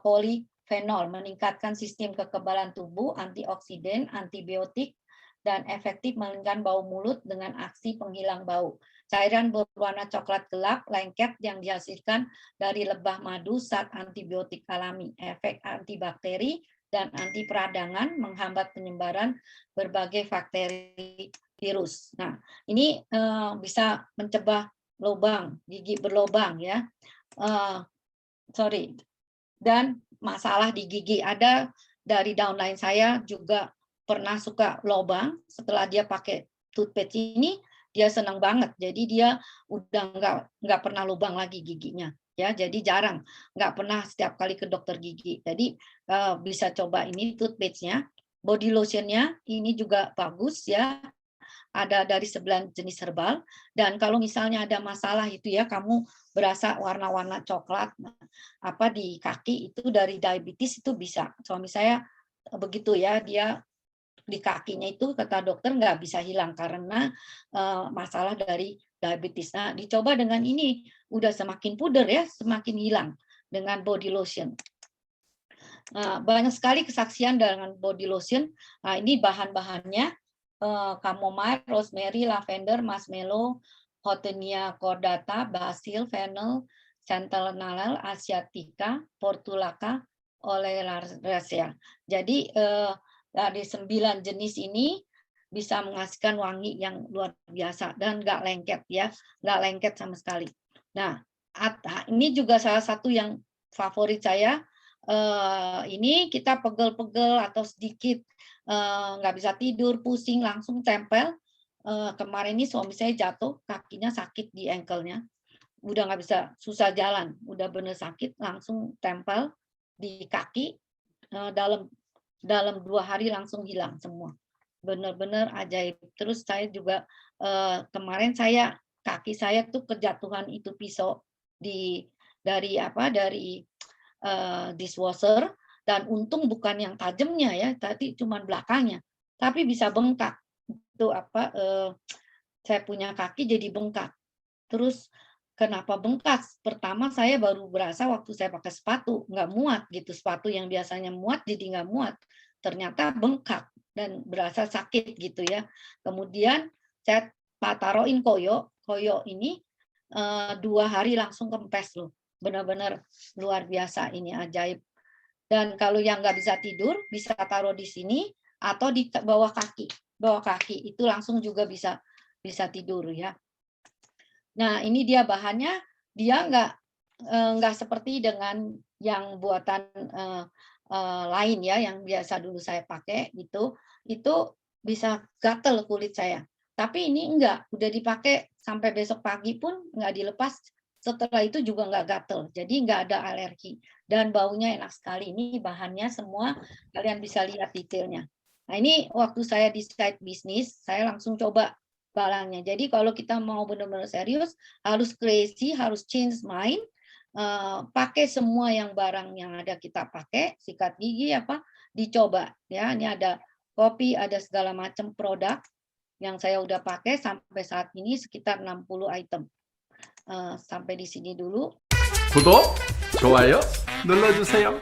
polifenol, meningkatkan sistem kekebalan tubuh, antioksidan, antibiotik, dan efektif menghilangkan bau mulut dengan aksi penghilang bau. Cairan berwarna coklat gelap, lengket yang dihasilkan dari lebah madu zat antibiotik alami, efek antibakteri dan anti peradangan, menghambat penyebaran berbagai bakteri virus. Nah, ini bisa mencegah lubang gigi berlubang ya. Dan masalah di gigi, ada dari downline saya juga pernah suka lubang. Setelah dia pakai toothpaste ini, dia senang banget. Jadi dia udah nggak pernah lubang lagi giginya. Ya, jadi jarang, nggak pernah setiap kali ke dokter gigi. Jadi bisa coba ini toothpaste-nya. Body lotion-nya ini juga bagus ya. Ada dari 9 jenis herbal, dan kalau misalnya ada masalah itu ya, kamu berasa warna-warna coklat apa di kaki, itu dari diabetes itu bisa. Suami saya begitu ya, dia di kakinya itu kata dokter nggak bisa hilang karena masalah dari diabetes. Nah, dicoba dengan ini udah semakin puder ya, semakin hilang dengan body lotion. Nah, banyak sekali kesaksian dengan body lotion. Nah, ini bahan-bahannya chamomile, rosemary, lavender, marshmallow, Houttenia cordata, basil, fennel, centennial asiatica, portulaca, oleracea. Jadi dari 9 jenis ini bisa menghasilkan wangi yang luar biasa dan nggak lengket ya, nggak lengket sama sekali. Nah, ini juga salah satu yang favorit saya. Ini kita pegel-pegel atau sedikit nggak bisa tidur, pusing, langsung tempel. Kemarin ini suami saya jatuh, kakinya sakit di ankle-nya, udah nggak bisa, susah jalan, udah bener sakit, langsung tempel di kaki, dalam 2 hari langsung hilang semua, bener-bener ajaib. Terus saya juga kemarin kaki saya tuh kejatuhan itu pisau dari dishwasher, dan untung bukan yang tajamnya ya, tadi cuman belakangnya, tapi bisa bengkak. Itu saya punya kaki jadi bengkak. Terus kenapa bengkak? Pertama saya baru berasa waktu saya pakai sepatu, nggak muat gitu, sepatu yang biasanya muat jadi nggak muat. Ternyata bengkak dan berasa sakit gitu ya. Kemudian saya taruhin koyo ini 2 hari langsung kempes loh. Benar-benar luar biasa, ini ajaib. Dan kalau yang nggak bisa tidur, bisa taruh di sini atau di bawah kaki. Bawah kaki itu langsung juga bisa tidur ya. Nah, ini dia bahannya, dia nggak seperti dengan yang buatan lain ya, yang biasa dulu saya pakai itu bisa gatel kulit saya. Tapi ini enggak, udah dipakai sampai besok pagi pun nggak dilepas. Setelah itu juga nggak gatel, jadi nggak ada alergi dan baunya enak sekali. Ini bahannya semua kalian bisa lihat detailnya. Nah, ini waktu saya di site bisnis, saya langsung coba barangnya. Jadi kalau kita mau benar-benar serius, harus crazy, harus change mind, pakai semua yang barang yang ada kita pakai, sikat gigi apa, dicoba ya. Ini ada kopi, ada segala macam produk yang saya udah pakai sampai saat ini sekitar 60 item. sampai di sini dulu. 구독, 좋아요 눌러주세요.